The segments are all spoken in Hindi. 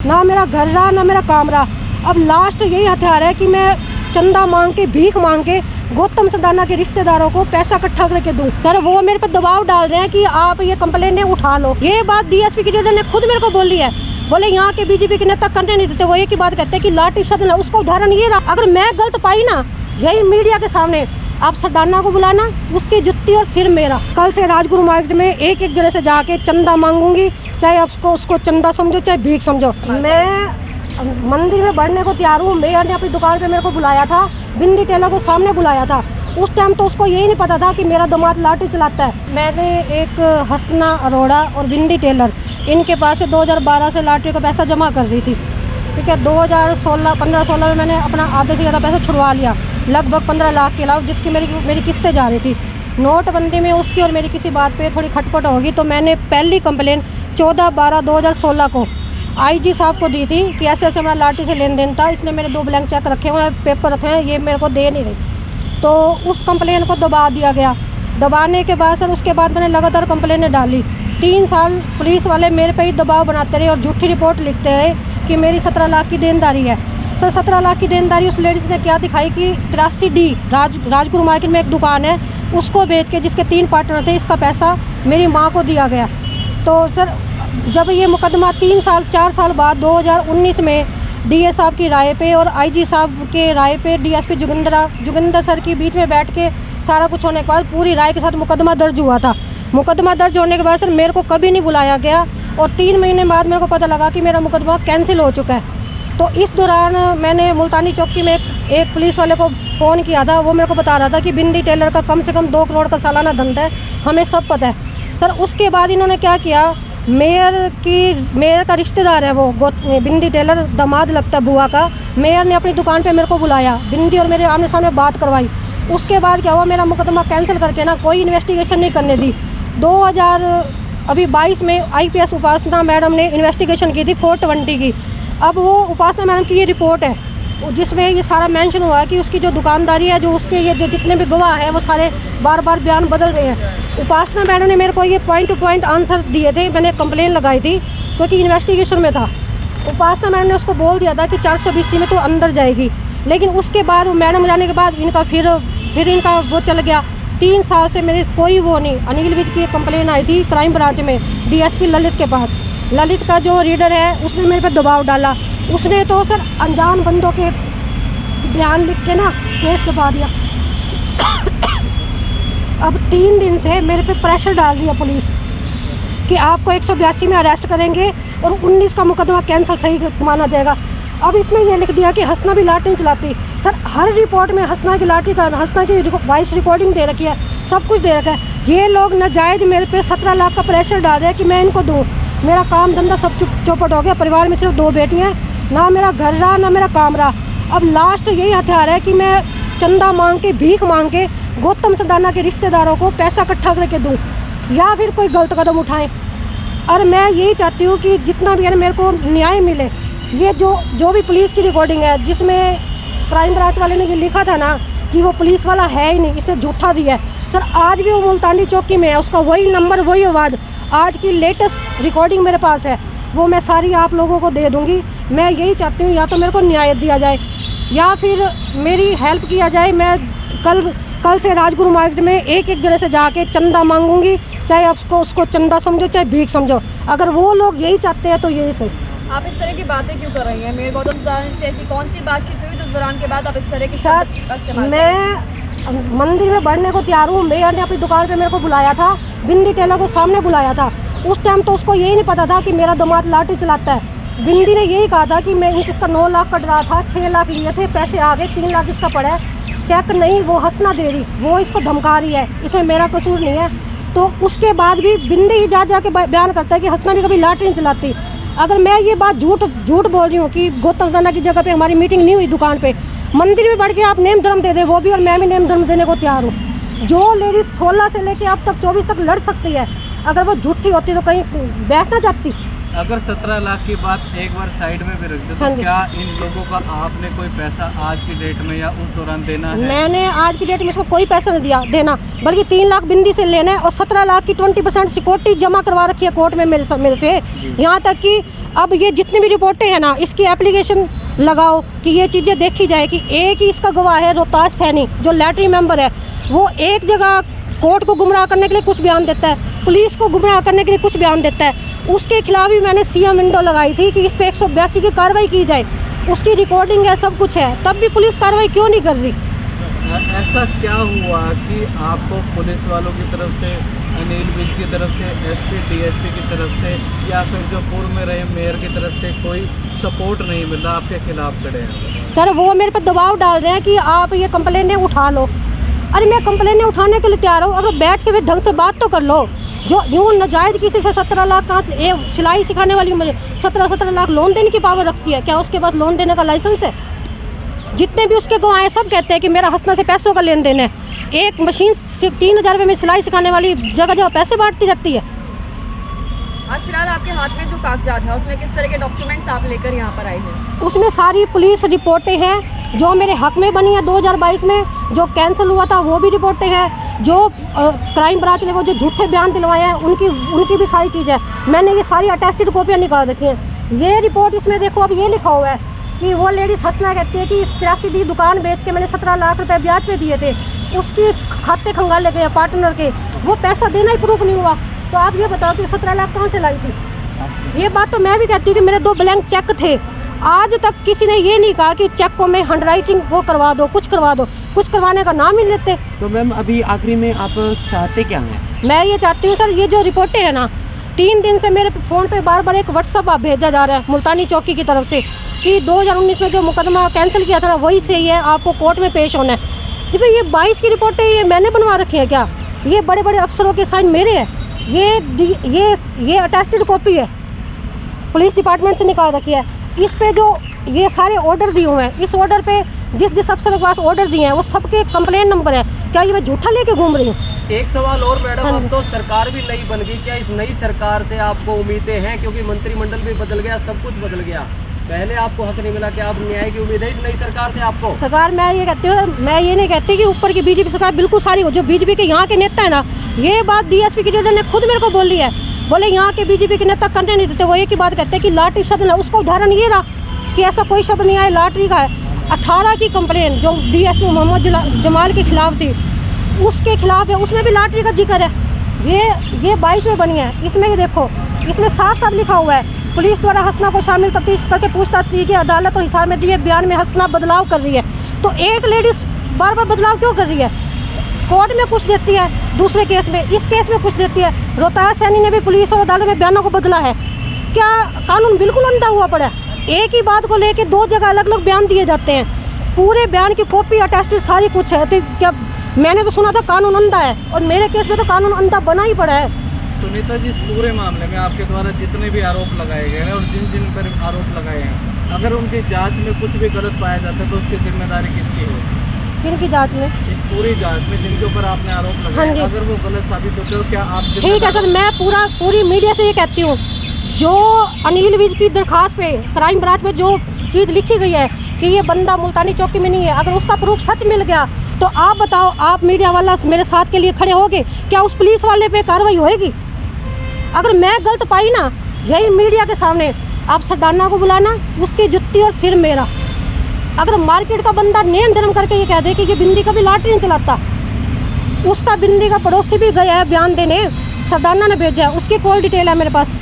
ना मेरा घर रहा ना मेरा काम रहा। अब लास्ट यही हथियार है कि मैं चंदा मांग के, भीख मांग के गौतम सरदाना के रिश्तेदारों को पैसा इकट्ठा करके दूं। सर वो मेरे पर दबाव डाल रहे हैं कि आप ये कंप्लेंट उठा लो। ये बात डीएसपी की लीडर ने खुद मेरे को बोली है। बोले यहाँ के बीजेपी के नेता करने नहीं देते। वो एक ही बात कहते हैं कि लाठी शब्द ना, उसका उदाहरण ये रहा। अगर मैं गलत पाई ना, यही मीडिया के सामने आप सरदाना को बुलाना, उसकी जुत्ती और सिर मेरा। कल से राजगुरु मार्केट में एक एक जगह से जाके चंदा मांगूंगी, चाहे आपको उसको चंदा समझो चाहे भीख समझो। मैं मंदिर में बढ़ने को तैयार हूँ। मेयर ने अपनी दुकान पे मेरे को बुलाया था, बिंदी टेलर को सामने बुलाया था। उस टाइम तो उसको यही नहीं पता था कि मेरा दामाद लाठी चलाता है। मैंने एक हसना अरोड़ा और बिंदी टेलर, इनके पास से 2012 से लाठी का पैसा जमा कर रही थी। ठीक है, 2015-16 में मैंने अपना आधे से ज़्यादा पैसा छुड़वा लिया, लगभग 15 लाख के अलावा, जिसकी मेरी किस्तें जा रही थी। नोटबंदी में उसकी और मेरी किसी बात पे थोड़ी खटपट होगी, तो मैंने पहली कंप्लेंट 14/12/2016 को आईजी साहब को दी थी कि ऐसे ऐसे हमारा लाठी से लेन देन था। इसने मेरे 2 ब्लैंक चेक रखे हुए हैं, पेपर रखे हैं, ये मेरे को दे नहीं रही। तो उस कंप्लेन को दबा दिया गया। दबाने के बाद सर उसके बाद मैंने लगातार कंप्लेनें डाली। 3 साल पुलिस वाले मेरे पे ही दबाव बनाते रहे और झूठी रिपोर्ट लिखते रहे कि मेरी 17 लाख की देनदारी है। सर 17 लाख की देनदारी उस लेडीज़ ने क्या दिखाई कि 83D राजगुरु मार्केट में एक दुकान है, उसको बेच के, जिसके 3 पार्टनर थे, इसका पैसा मेरी माँ को दिया गया। तो सर जब ये मुकदमा 4 साल बाद 2019 में डीए साहब की राय पे और आईजी साहब के राय पे डीएसपी जोगिंदर सर के बीच में बैठ के सारा कुछ होने के बाद पूरी राय के साथ मुकदमा दर्ज हुआ था। मुकदमा दर्ज होने के बाद सर मेरे को कभी नहीं बुलाया गया और 3 महीने बाद मेरे को पता लगा कि मेरा मुकदमा कैंसिल हो चुका है। तो इस दौरान मैंने मुल्तानी चौकी में एक पुलिस वाले को फ़ोन किया था। वो मेरे को बता रहा था कि बिंदी टेलर का कम से कम 2 करोड़ का सालाना धंधा है, हमें सब पता है। सर उसके बाद इन्होंने क्या किया, मेयर का रिश्तेदार है वो, बिंदी टेलर दामाद लगता है बुआ का। मेयर ने अपनी दुकान पे मेरे को बुलाया, बिंदी और मेरे आमने सामने बात करवाई। उसके बाद क्या हुआ, मेरा मुकदमा कैंसिल करके ना कोई इन्वेस्टिगेशन नहीं करने दी। 2022 में IPS उपासना मैडम ने इन्वेस्टिगेशन की थी 420 की। अब वो उपासना मैडम की ये रिपोर्ट है जिसमें ये सारा मेंशन हुआ है कि उसकी जो दुकानदारी है, जो उसके ये जो जितने भी गवाह हैं वो सारे बार बार बयान बदल रहे हैं। उपासना मैडम ने मेरे को ये पॉइंट टू पॉइंट आंसर दिए थे। मैंने कंप्लेन लगाई थी क्योंकि इन्वेस्टिगेशन में था। उपासना मैडम ने उसको बोल दिया था कि 420C में तो अंदर जाएगी, लेकिन उसके बाद वो मैडम जाने के बाद इनका फिर इनका वो चल गया। 3 साल से मेरे कोई वो नहीं। अनिल विज की कंप्लेन आई थी क्राइम ब्रांच में DSP ललित के पास। ललित का जो रीडर है उसने मेरे पे दबाव डाला। उसने तो सर अनजान बंदों के बयान लिख के ना केस दबा दिया। अब 3 दिन से मेरे पे प्रेशर डाल दिया पुलिस कि आपको 182 में अरेस्ट करेंगे और 19 का मुकदमा कैंसिल सही माना जाएगा। अब इसमें यह लिख दिया कि हसना भी लाठी चलाती। सर हर रिपोर्ट में हसना की लाठी का, हसना की वॉइस रिकॉर्डिंग दे रखी है, सब कुछ दे रखा है। ये लोग नाजायज़ मेरे पे 17 लाख का प्रेशर डाल रहे हैं कि मैं इनको दूँ। मेरा काम धंधा सब चौपट हो गया। परिवार में सिर्फ 2 बेटियाँ, ना मेरा घर रहा ना मेरा काम रहा। अब लास्ट यही हथियार है कि मैं चंदा मांग के, भीख मांग के गौतम सरदाना के रिश्तेदारों को पैसा इकट्ठा करके दूँ या फिर कोई गलत कदम उठाएं। और मैं यही चाहती हूँ कि जितना भी है मेरे को न्याय मिले। ये जो भी पुलिस की रिकॉर्डिंग है जिसमें क्राइम ब्रांच वाले ने ये लिखा था ना कि वो पुलिस वाला है ही नहीं, इसने झूठा दिया है। सर आज भी वो मुल्तानी चौकी में है, उसका वही नंबर वही आवाज़, आज की लेटेस्ट रिकॉर्डिंग मेरे पास है, वो मैं सारी आप लोगों को दे दूँगी। मैं यही चाहती हूँ या तो मेरे को न्याय दिया जाए या फिर मेरी हेल्प किया जाए। मैं कल से राजगुरु मार्केट में एक एक जगह से जाके चंदा मांगूंगी, चाहे आपको उसको चंदा समझो चाहे भीख समझो। अगर वो लोग यही चाहते हैं तो यही सही। आप इस तरह की बातें क्यों कर रही हैं? मेरे गौतम सरदाना से ऐसी कौन सी बातचीत हुई जिस दौरान के बाद आप इस तरह की शब्द इस्तेमाल? मैं मंदिर में बढ़ने को तैयार हूँ। मेयर ने अपनी दुकान पे मेरे को बुलाया था, बिंदी टेलर को सामने बुलाया था। उस टाइम तो उसको यही नहीं पता था कि मेरा दामाद लाठी चलाता है। बिंदी ने यही कहा था कि मैं इसका 9 लाख कट रहा था, 6 लाख लिए थे, पैसे आ गए, 3 लाख इसका पड़ा है, चेक नहीं वो हंसना दे रही, वो इसको धमका रही है, इसमें मेरा कसूर नहीं है। तो उसके बाद भी बिंदी ही जा के बयान करता है कि हंसना भी कभी लाठी नहीं चलाती। अगर मैं ये बात झूठ बोल रही हूँ कि गौतम सरदाना की जगह पे हमारी मीटिंग नहीं हुई दुकान पे, मंदिर में बढ़ के आप नेम धर्म दे दें, वो भी और मैं भी नेम धर्म देने को तैयार हूँ। जो लेडीज 16 से लेके अब तक 24 तक लड़ सकती है, अगर वो झूठी होती तो कहीं बैठ ना जाती। अगर 17 लाख की बात एक बार साइड में भी रख दे हाँ तो जी। क्या इन लोगों का आपने कोई पैसा आज की डेट में या उस दौरान देना है? मैंने आज की डेट में इसको कोई पैसा नहीं दिया देना, बल्कि 3 लाख बिंदी से लेना है और 17 लाख की 20% सिक्योरिटी जमा करवा रखी है कोर्ट में मेरे से। यहाँ तक कि अब ये जितनी भी रिपोर्टें हैं ना, इसकी एप्लीकेशन लगाओ कि ये चीज़ें देखी जाए कि एक ही इसका गवाह है रोहतास सैनी, जो लैटरी मेंबर है, वो एक जगह कोर्ट को गुमराह करने के लिए कुछ बयान देता है, पुलिस को गुमराह करने के लिए कुछ बयान देता है। उसके खिलाफ भी मैंने सीएम विंडो लगाई थी कि इस पर 182 की कार्रवाई की जाए, उसकी रिकॉर्डिंग है, सब कुछ है, तब भी पुलिस कार्रवाई क्यों नहीं कर रही? ऐसा क्या हुआ कि आपको पुलिस वालों की तरफ से, अनिल विज की तरफ से, एसपी डीएसपी की तरफ से या फिर जो पूर्व में रहे मेयर की तरफ से कोई सपोर्ट नहीं मिल रहा, आपके खिलाफ खड़े हैं? सर वो मेरे पर दबाव डाल रहे हैं कि आप ये कंप्लेनें उठा लो। अरे मैं कंप्लेनें उठाने के लिए तैयार हूँ, अगर बैठ के भी ढंग से बात तो कर लो। जो यूँ नाजायज़ किसी से 17 लाख कहाँ से, ये सिलाई सिखाने वाली मुझे 17 लाख लोन देने की पावर रखती है क्या? उसके पास लोन देने का लाइसेंस है? जितने भी उसके गवाह हैं सब कहते हैं कि मेरा हंसना से पैसों का लेन देन है। एक मशीन से 3,000 रुपये में सिलाई सिखाने वाली जगह जगह पैसे बांटती रहती है। आज फिलहाल आपके हाथ में जो कागजात है उसमें किस तरह के डॉक्यूमेंट्स आप लेकर यहाँ पर आए हैं? उसमें सारी पुलिस रिपोर्टें हैं जो मेरे हक में बनी है 2022 में, जो कैंसिल हुआ था वो भी रिपोर्टें हैं, जो क्राइम ब्रांच ने वो जो झूठे बयान दिलवाए हैं उनकी भी सारी चीज़ है। मैंने ये सारी अटेस्टेड कॉपियाँ निकाल रखी हैं। ये रिपोर्ट इसमें देखो, अब ये लिखा हुआ है कि वो लेडीज़ हंसना कहती है कि 83 दी दुकान बेच के मैंने 17 लाख रुपए ब्याज पे दिए थे, उसकी खाते खंगाले गए पार्टनर के, वो पैसा देना ही प्रूफ नहीं हुआ। तो आप ये बताओ कि 17 लाख कहाँ से लाई थी? ये बात तो मैं भी कहती हूँ कि मेरे 2 ब्लैंक चेक थे, आज तक किसी ने ये नहीं कहा कि चेक को मैं हैंडराइटिंग वो करवा दो, कुछ करवा दो, कुछ करवाने का नाम ही लेते। तो मैम अभी आखिरी में आप चाहते क्या हैं? मैं ये चाहती हूँ सर, ये जो रिपोर्टें हैं ना, 3 दिन से मेरे फ़ोन पे बार बार एक व्हाट्सअप भेजा जा रहा है मुल्तानी चौकी की तरफ से कि 2019 में जो मुकदमा कैंसिल किया था ना वही सही है, आपको कोर्ट में पेश होना है। जी भाई, ये 22 की रिपोर्टें ये मैंने बनवा रखी हैं क्या? ये बड़े बड़े अफसरों के साइन मेरे हैं, ये अटेस्टेड कॉपी है, पुलिस डिपार्टमेंट से निकाल रखी है। इस पे जो ये सारे ऑर्डर दिए हुए हैं, इस ऑर्डर पे जिस अफसर के पास ऑर्डर दिए हैं वो सबके कंप्लेन नंबर है। क्या ये मैं झूठा लेके घूम रही हूँ? एक सवाल और मैडम, हाँ अब तो सरकार भी नई बन गई, क्या इस नई सरकार से आपको उम्मीदें हैं? क्योंकि मंत्रिमंडल भी बदल गया, सब कुछ बदल गया, पहले आपको हक नहीं मिला, क्या अब न्याय की उम्मीद है इस नई सरकार से आपको? सरकार, मैं ये कहती हूँ, मैं ये नहीं कहती कि ऊपर की बीजेपी सरकार बिल्कुल सारी हो, जो बीजेपी के यहाँ के नेता है ना, ये बात डीएसपी की लीडर ने खुद मेरे को बोली है, बोले यहाँ के बीजेपी के नेता करने नहीं देते। वो एक ही बात कहते हैं कि लॉटरी शब्द ना, उसका उदाहरण ये रहा कि ऐसा कोई शब्द नहीं आया लॉटरी का है। 18 की कंप्लेन जो डीएसपी मोहम्मद जमाल के खिलाफ थी उसके खिलाफ है, उसमें भी लॉटरी का जिक्र है। ये 22 में बनी है, इसमें भी देखो, इसमें साफ साफ लिखा हुआ है पुलिस द्वारा हंसना को शामिल तफ्तीश करके पूछताछ की अदालत और हिसार में दिए बयान में हंसना बदलाव कर रही है। तो एक लेडीज बार बार बदलाव क्यों कर रही है? कोर्ट में कुछ देती है, दूसरे केस में, इस केस में कुछ देती है। रोहतास सैनी ने भी पुलिस और अदालत में बयानों को बदला है। क्या कानून बिल्कुल अंधा हुआ पड़ा है? एक ही बात को लेके 2 जगह अलग अलग बयान दिए जाते हैं, पूरे बयान की कॉपी अटेस्टेड सारी कुछ है। तो क्या मैंने तो सुना था कानून अंधा है, और मेरे केस में तो कानून अंधा बना ही पड़ा है। सुनीता जी, इस पूरे मामले में आपके द्वारा जितने भी आरोप लगाए गए हैं और जिन पर आरोप लगाए हैं, अगर उनकी जांच में कुछ भी गलत पाया जाता है तो उसकी जिम्मेदारी किसकी होगी? किनकी जांच में? इस पूरी जांच में जिनके ऊपर आपने आरोप लगाए, हाँ जी। अगर वो गलत साबित होते हो क्या आप? ठीक है सर, मैं पूरी मीडिया से ये कहती हूँ, जो अनिल विज की दरख्वास्त पे क्राइम ब्रांच में जो चीज़ लिखी गई है कि ये बंदा मुल्तानी चौकी में नहीं है, अगर उसका प्रूफ सच मिल गया तो आप बताओ, आप मीडिया वाला मेरे साथ के लिए खड़े होगे? क्या उस पुलिस वाले पे कार्रवाई होएगी? अगर मैं गलत पाई ना, यही मीडिया के सामने आप सरदाना को बुलाना, उसकी जुत्ती और सिर मेरा। अगर मार्केट का बंदा नेम धर्म करके ये कह दे कि ये बिंदी का भी लॉटरी नहीं चलाता, उसका बिंदी का पड़ोसी भी गया है बयान देने, सरदाना ने भेजा है, उसकी कॉल डिटेल है मेरे पास।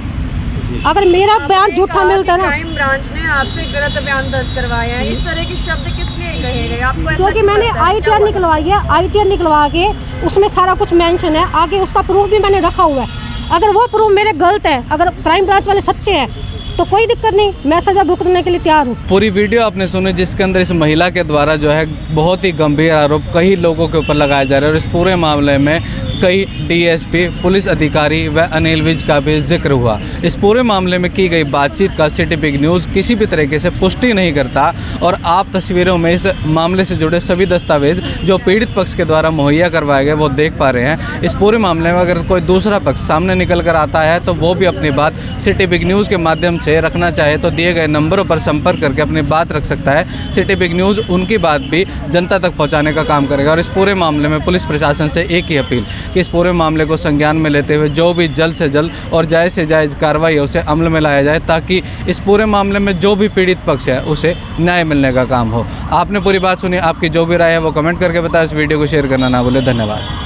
अगर मेरा बयान झूठा मिलता है ना, क्राइम ब्रांच ने आपसे गलत बयान दर्ज करवाया है, इस तरह के शब्द किस लिए कहे गए आपको? ऐसा क्योंकि क्यों मैंने लगता है? ITR निकलवाई है, ITR निकलवा के उसमें सारा कुछ मेंशन है, आगे उसका प्रूफ भी मैंने रखा हुआ है। अगर वो प्रूफ मेरे गलत है, अगर क्राइम ब्रांच वाले सच्चे हैं तो कोई दिक्कत नहीं, मैं सजा भुगतने के लिए तैयार हूँ। पूरी वीडियो आपने सुनी जिसके अंदर इस महिला के द्वारा जो है बहुत ही गंभीर आरोप कई लोगों के ऊपर लगाए जा रहे हैं और इस पूरे मामले में कई डीएसपी, पुलिस अधिकारी व अनिल विज का भी जिक्र हुआ। इस पूरे मामले में की गई बातचीत का सिटी बिग न्यूज़ किसी भी तरीके से पुष्टि नहीं करता और आप तस्वीरों में इस मामले से जुड़े सभी दस्तावेज जो पीड़ित पक्ष के द्वारा मुहैया करवाए गए वो देख पा रहे हैं। इस पूरे मामले में अगर कोई दूसरा पक्ष सामने निकल कर आता है तो वो भी अपनी बात सिटी बिग न्यूज़ के माध्यम से रखना चाहे तो दिए गए नंबरों पर संपर्क करके अपनी बात रख सकता है। सिटी बिग न्यूज़ उनकी बात भी जनता तक पहुंचाने का काम करेगा। और इस पूरे मामले में पुलिस प्रशासन से एक ही अपील कि इस पूरे मामले को संज्ञान में लेते हुए जो भी जल्द से जल्द और जायज़ से जायज़ कार्रवाई है उसे अमल में लाया जाए, ताकि इस पूरे मामले में जो भी पीड़ित पक्ष है उसे न्याय मिलने का काम हो। आपने पूरी बात सुनी, आपकी जो भी राय है वो कमेंट करके बताएं। इस वीडियो को शेयर करना ना भूलें। धन्यवाद।